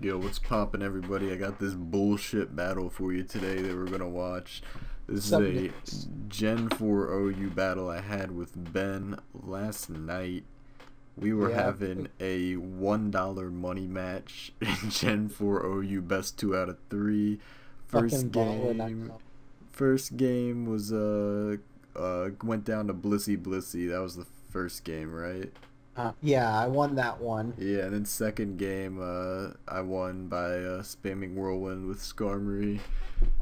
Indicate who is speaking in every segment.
Speaker 1: Yo, what's poppin', everybody? I got this bullshit battle for you today that we're gonna watch. This is
Speaker 2: Sup,
Speaker 1: a
Speaker 2: Nips?
Speaker 1: Gen 4 OU battle I had with Ben last night. We were
Speaker 2: Yeah,
Speaker 1: having a $1 money match in Gen 4 OU best 2 out of 3.
Speaker 2: fucking
Speaker 1: First
Speaker 2: baller
Speaker 1: game, first game was went down to Blissy Blissy. That was the first game, right?
Speaker 2: yeah, I won that one.
Speaker 1: Yeah, and then second game, I won by spamming Whirlwind with Skarmory.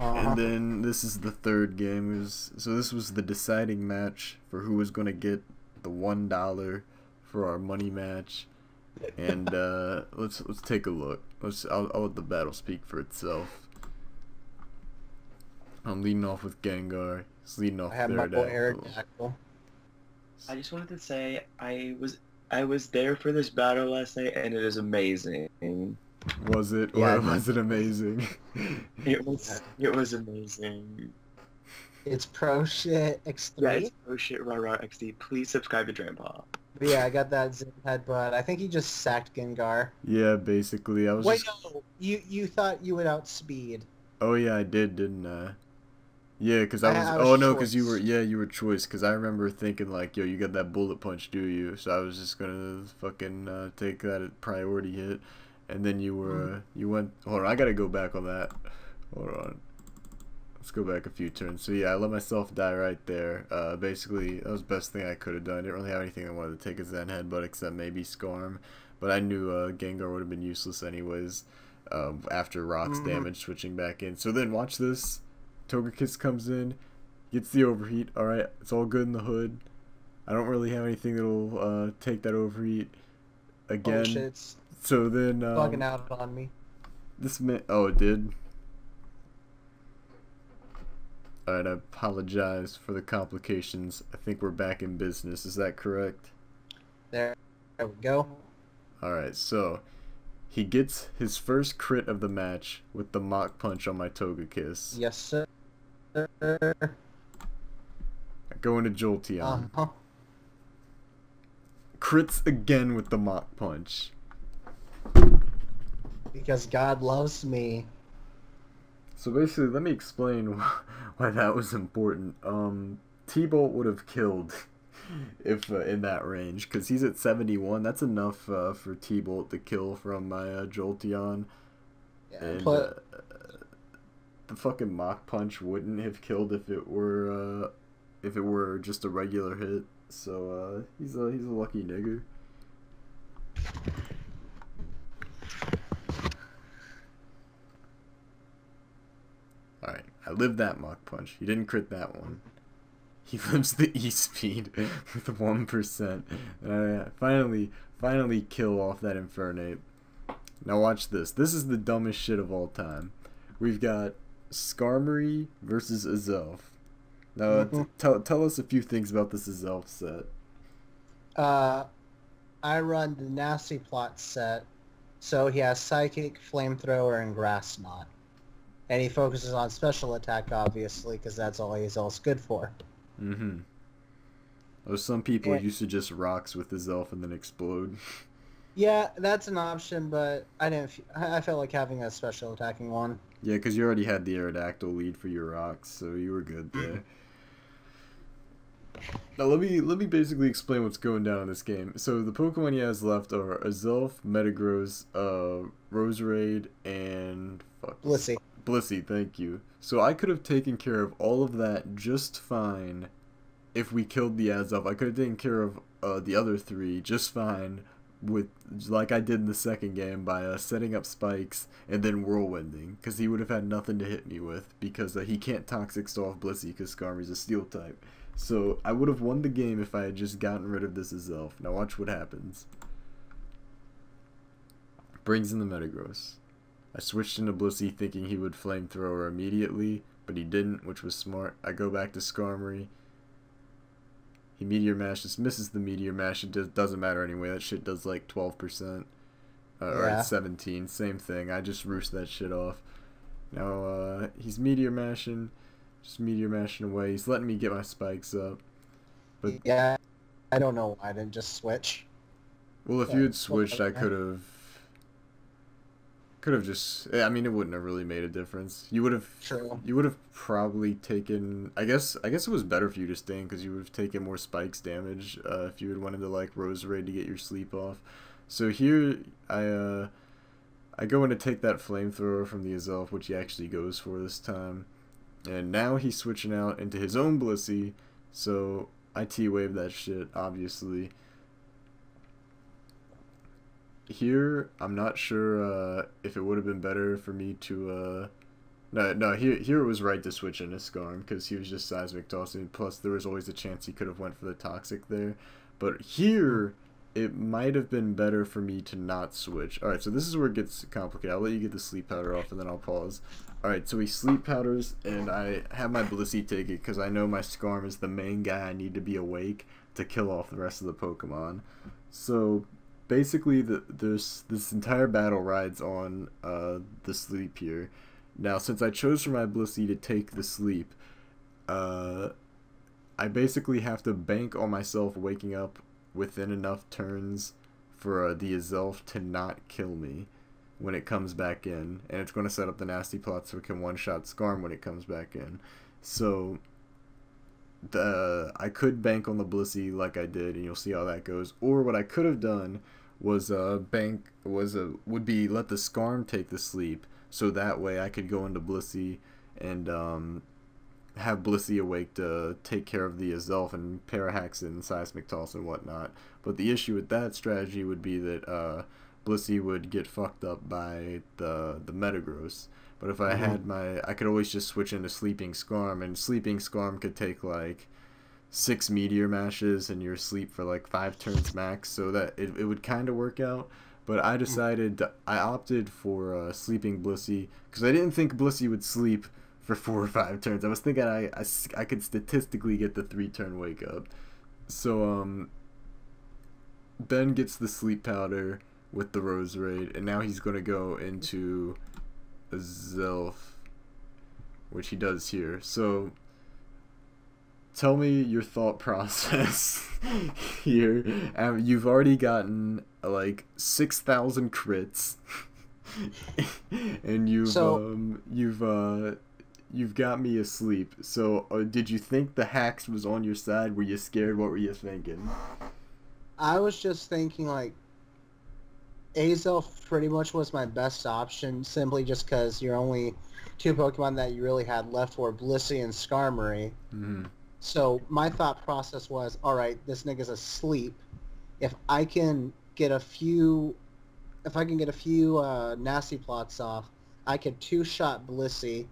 Speaker 1: And
Speaker 2: Uh-huh.
Speaker 1: then this is the third game. So this was the deciding match for who was going to get the $1 for our money match. And let's take a look. I'll let the battle speak for itself. I'm leading off with Gengar. He's leading off
Speaker 2: I have my boy
Speaker 1: Aerodactyl.
Speaker 2: Aerodactyl.
Speaker 3: I just wanted to say I was there for this battle last night and it is amazing.
Speaker 1: Was it?
Speaker 2: Yeah,
Speaker 1: Or was it amazing?
Speaker 3: It was amazing.
Speaker 2: It's pro shit X3.
Speaker 3: Yeah, it's oh shit rah XD. Please subscribe to Grandpa.
Speaker 2: But yeah, I got that Zip headbutt. I think he just sacked Gengar.
Speaker 1: Yeah, basically. I was
Speaker 2: Wait,
Speaker 1: just...
Speaker 2: no, you thought you would outspeed.
Speaker 1: Oh yeah, I did, didn't I? Yeah, because I was.
Speaker 2: I was
Speaker 1: Oh no, because you
Speaker 2: choice.
Speaker 1: were. Yeah, you were choice. Because I remember thinking like, yo, you got that bullet punch, do you? So I was just gonna fucking take that priority hit, and then you were. You went. Hold on, I gotta go back on that. Hold on. Let's go back a few turns. So yeah, I let myself die right there. Basically, that was the best thing I could have done. I didn't really have anything I wanted to take a Zen headbutt except maybe Skarm, but I knew Gengar would have been useless anyways. After Rock's damage switching back in. So then watch this. Togekiss comes in, gets the overheat. Alright, it's all good in the hood. I don't really have anything that'll take that overheat again.
Speaker 2: Oh shit, it's
Speaker 1: So then
Speaker 2: bugging out on me.
Speaker 1: oh, it did. Alright, I apologize for the complications. I think we're back in business. Is that correct?
Speaker 2: There we go.
Speaker 1: Alright, so he gets his first crit of the match with the Mach Punch on my Togekiss.
Speaker 2: Yes, sir.
Speaker 1: I go into Jolteon.
Speaker 2: Uh-huh.
Speaker 1: Crits again with the Mach Punch.
Speaker 2: Because God loves me.
Speaker 1: So basically, let me explain why that was important. T-Bolt would have killed if in that range, because he's at 71. That's enough for T-Bolt to kill from my Jolteon.
Speaker 2: Yeah,
Speaker 1: And
Speaker 2: but
Speaker 1: the fucking Mach Punch wouldn't have killed if it were just a regular hit. So he's a lucky nigger. Alright, I lived that Mach Punch. He didn't crit that one. He lives the E-Speed with 1%. And I finally kill off that Infernape. Now watch this. This is the dumbest shit of all time. We've got Skarmory versus Azelf. Now tell us a few things about this Azelf set.
Speaker 2: I run the Nasty Plot set, so he has Psychic, Flamethrower, and Grass Knot. And he focuses on special attack, obviously, because that's all he's else good for.
Speaker 1: Oh, some people
Speaker 2: Yeah.
Speaker 1: used to just rocks with Azelf and then explode.
Speaker 2: Yeah, that's an option, but I felt like having a special attacking one.
Speaker 1: Yeah, because you already had the Aerodactyl lead for your rocks, so you were good there. Now let me basically explain what's going down in this game. So the Pokemon he has left are Azelf, Metagross, Roserade, and
Speaker 2: Blissey.
Speaker 1: Blissey, thank you. So I could have taken care of all of that just fine if we killed the Azelf. I could have taken care of the other three just fine with like I did in the second game by setting up spikes and then whirlwinding, because he would have had nothing to hit me with because he can't Toxic Stall off Blissey because Skarmory's a Steel type. So I would have won the game if I had just gotten rid of this Azelf. Now watch what happens. Brings in the Metagross. I switched into Blissey thinking he would Flamethrower immediately, but he didn't, which was smart. I go back to Skarmory. He Meteor Mash, just misses the Meteor Mash. It doesn't matter anyway. That shit does like 12%. Or
Speaker 2: Yeah.
Speaker 1: it's 17. Same thing. I just roost that shit off. Now he's Meteor Mashing. Just Meteor Mashing away. He's letting me get my spikes up. But
Speaker 2: Yeah, I don't know why I didn't just switch.
Speaker 1: well, if
Speaker 2: Yeah,
Speaker 1: you had switched, I
Speaker 2: okay.
Speaker 1: could have Could have just. I mean, it wouldn't have really made a difference. You would have.
Speaker 2: True.
Speaker 1: You would have probably taken. I guess. I guess it was better for you to sting because you would have taken more spikes damage if you had went into like Rose Raid to get your sleep off. So here, I go in to take that flamethrower from the Azelf, which he actually goes for this time, and now he's switching out into his own Blissey. So I T-wave that shit, obviously. Here, I'm not sure if it would have been better for me to, no, here it was right to switch into Skarm, because he was just Seismic Tossing, plus there was always a chance he could have went for the Toxic there. But here, it might have been better for me to not switch. Alright, so this is where it gets complicated. I'll let you get the Sleep Powder off, and then I'll pause. Alright, so he Sleep Powders, and I have my Blissey take it, because I know my Skarm is the main guy I need to be awake to kill off the rest of the Pokemon. So basically, this entire battle rides on the sleep here. Now, since I chose for my Blissey to take the sleep, I basically have to bank on myself waking up within enough turns for the Azelf to not kill me when it comes back in. And it's going to set up the nasty plot so it can one-shot Skarm when it comes back in. So I could bank on the Blissey like I did, and you'll see how that goes. Or what I could have done was would be let the Skarm take the sleep, so that way I could go into Blissey and have Blissey awake to take care of the Azelf and Parahax and Seismic Toss and whatnot. But the issue with that strategy would be that Blissey would get fucked up by the Metagross. But if I had I could always just switch into Sleeping Skarm, and Sleeping Skarm could take like 6 Meteor Mashes and you're asleep for like 5 turns max, so that it would kind of work out. But I decided I opted for Sleeping Blissey because I didn't think Blissey would sleep for 4 or 5 turns. I was thinking I could statistically get the 3-turn wake up. So Ben gets the Sleep Powder with the Rose Raid, and now he's going to go into Azelf, which he does here. So tell me your thought process here. You've already gotten like 6,000 crits, and you've got me asleep. So did you think the hacks was on your side? Were you scared? What were you thinking?
Speaker 2: I was just thinking like Azelf pretty much was my best option, simply just because your only 2 Pokemon that you really had left were Blissey and Skarmory. So my thought process was, all right, this nigga's asleep. If I can get a few nasty plots off, I could 2-shot Blissey.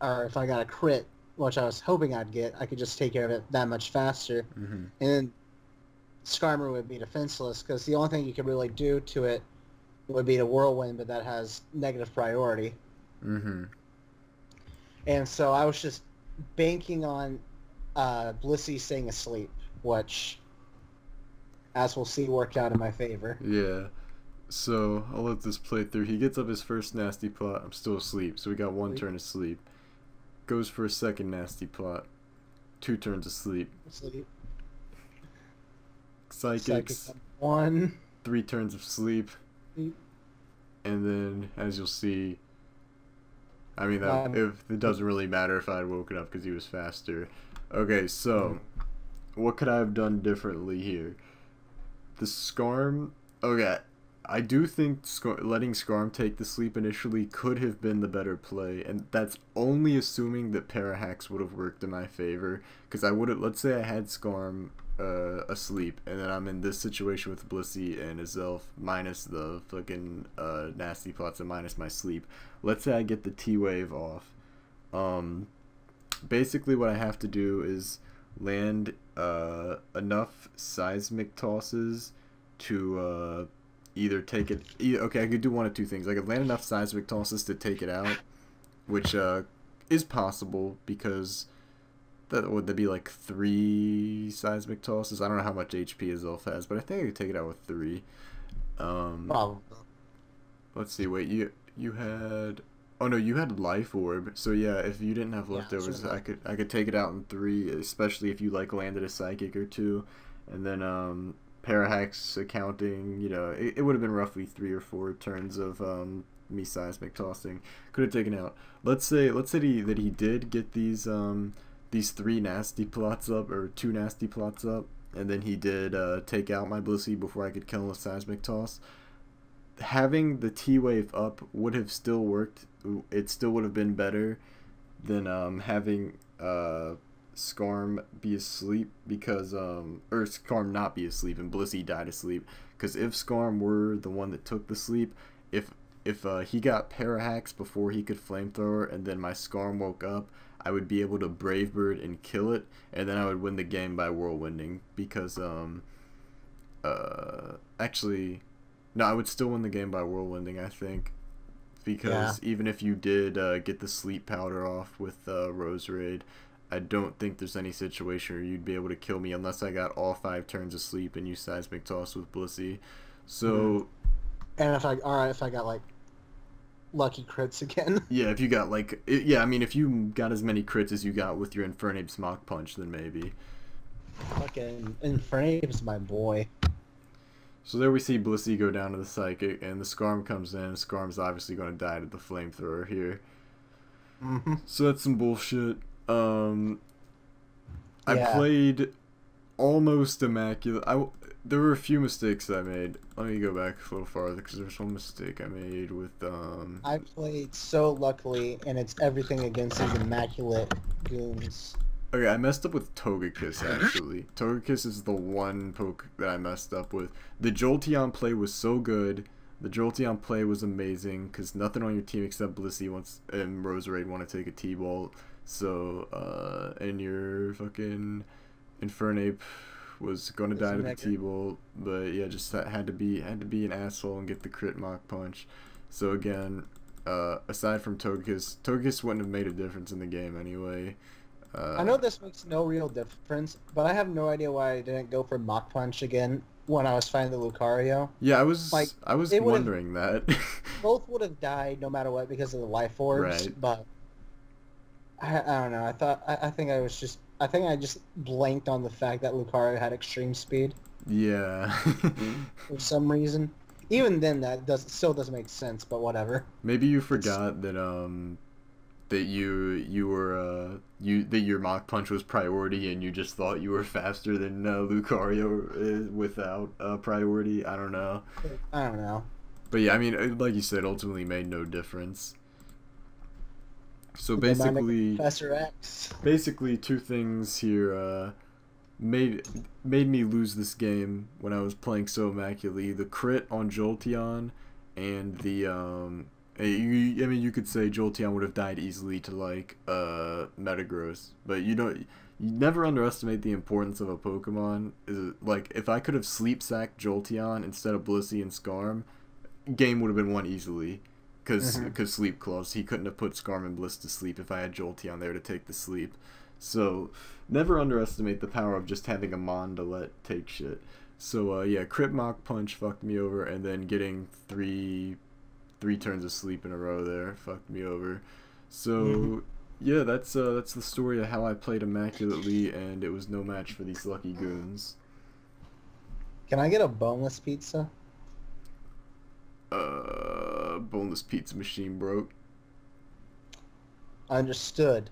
Speaker 2: Or if I got a crit, which I was hoping I'd get, I could just take care of it that much faster. And then Skarmory would be defenseless, because the only thing you could really do to it would be to Whirlwind, but that has negative priority. And so I was just banking on Blissey staying asleep, which, as we'll see, worked out in my favor.
Speaker 1: Yeah. So I'll let this play through. He gets up his first nasty plot. I'm still asleep, so we got 1 turn of sleep. Goes for a second nasty plot. 2 turns of sleep. Psychics.
Speaker 2: 1.
Speaker 1: 3 turns of sleep. And then, as you'll see, I mean, it doesn't really matter if I had woken up because he was faster. Okay, so what could I have done differently here? The Skarm. Okay, I do think letting Skarm take the sleep initially could have been the better play, and that's only assuming that Parahax would have worked in my favor. Because I would have, let's say I had Skarm asleep, and then I'm in this situation with Blissey and Azelf minus the fucking nasty plots and minus my sleep. Let's say I get the T-Wave off. Basically what I have to do is land enough Seismic Tosses to either take it... okay, I could do one of 2 things. I could land enough Seismic Tosses to take it out, which is possible because... would there be like 3 Seismic Tosses? I don't know how much HP Azelf has, but I think I could take it out with 3.
Speaker 2: Probably.
Speaker 1: Let's see, wait, you had... Oh no, you had Life Orb, so yeah, if you didn't have leftovers, I could take it out in 3, especially if you like landed a Psychic or 2, and then Parahax accounting, it would have been roughly 3 or 4 turns of me seismic tossing. Could have taken out. Let's say he did get these 3 nasty plots up, or 2 nasty plots up, and then he did take out my Blissey before I could kill him with seismic toss. Having the T-Wave up would have still worked. It still would have been better than having Skarm be asleep, because or Skarm not be asleep and Blissey died asleep. Because if Skarm were the one that took the sleep, if he got Parahax before he could flamethrower, and then my Skarm woke up, I would be able to Brave Bird and kill it, and then I would win the game by whirlwinding. Because actually, no, I would still win the game by whirlwinding, I think. Because even if you did get the sleep powder off with Rose Raid, I don't think there's any situation where you'd be able to kill me unless I got all 5 turns of sleep and you seismic toss with Blissey. So,
Speaker 2: and if I got like lucky crits again.
Speaker 1: Yeah, if you got if you got as many crits as you got with your Infernape's Mach Punch, then maybe.
Speaker 2: Fucking Infernape's my boy.
Speaker 1: So there we see Blissey go down to the Psychic, and the Skarm comes in. Skarm's obviously going to die to the Flamethrower here. So that's some bullshit. I played almost immaculate. There were a few mistakes I made. Let me go back a little farther, because there's one mistake I made with
Speaker 2: I played so luckily, and it's everything against these immaculate goons.
Speaker 1: Okay, I messed up with Togekiss, actually. Togekiss is the one poke that I messed up with. The Jolteon play was so good. The Jolteon play was amazing, because nothing on your team except Blissey and Roserade want to take a T-Bolt. So, and your fucking Infernape was going to die to the T-Bolt. But yeah, just had to be an asshole and get the crit Mach Punch. So again, aside from Togekiss wouldn't have made a difference in the game anyway.
Speaker 2: I know this makes no real difference, but I have no idea why I didn't go for Mach Punch again when I was fighting the Lucario.
Speaker 1: Yeah, I was wondering that.
Speaker 2: Both would have died no matter what because of the life orbs, right. But I don't know. I think I just blanked on the fact that Lucario had extreme speed. Yeah. For some reason. Even then, that still doesn't make sense, but whatever.
Speaker 1: Maybe you forgot that that your Mach Punch was priority, and you just thought you were faster than Lucario without priority. I don't know. But yeah, I mean, like you said, ultimately made no difference. So basically,
Speaker 2: Professor X.
Speaker 1: Basically, 2 things here made me lose this game when I was playing so immaculately: the crit on Jolteon, and the you could say Jolteon would have died easily to like Metagross, but you never underestimate the importance of a Pokemon. Like, if I could have sleep sacked Jolteon instead of Blissey and Skarm, game would have been won easily. Because Sleep Claws, he couldn't have put Skarm and Bliss to sleep if I had Jolteon there to take the sleep. So, never underestimate the power of just having a Mon to let take shit. So, yeah, crit Mach Punch fucked me over, and then getting three turns of sleep in a row there fucked me over. So, yeah, that's the story of how I played immaculately, and it was no match for these lucky goons.
Speaker 2: Can I get a boneless pizza?
Speaker 1: Boneless pizza machine broke.
Speaker 2: Understood.